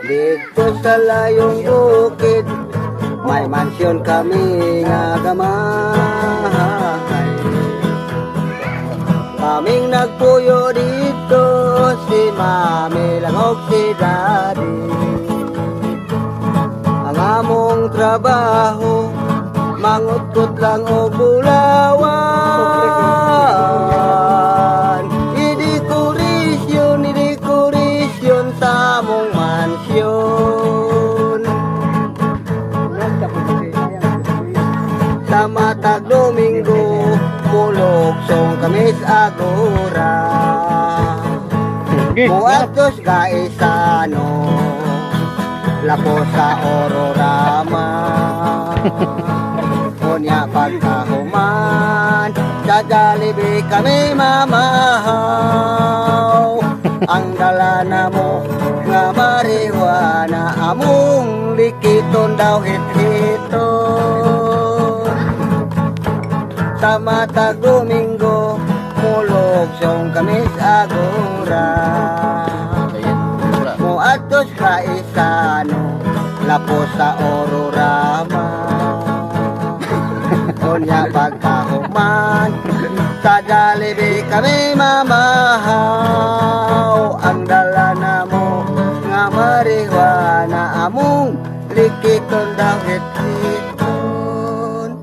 Dito sa layong bukid, may mansyon kami nga gamahay. Kaming nagpuyo dito, si Mami lang og si Daddy. Ang among trabaho, mangutkot lang og bulawan. Idekorasyon sa among mansyon. Sa matag Domingo, mulugsong kami sa agora. Muadtos Gaisano, lapo sa Ororama. Kunya pagkahuman, sa Jollibee kami mamahaw. Ang dala na mo nga marijuana, among likiton daw hit-hiton. Sa matag Domingo, mulugsong kami sa agora. Muadtos Gaisano, lapo sa Ororama. Kunya pagkahuman, sa Jollibee kami mamahaw. Ang dala na mo nga marijuana, among likiton daw hit-hiton.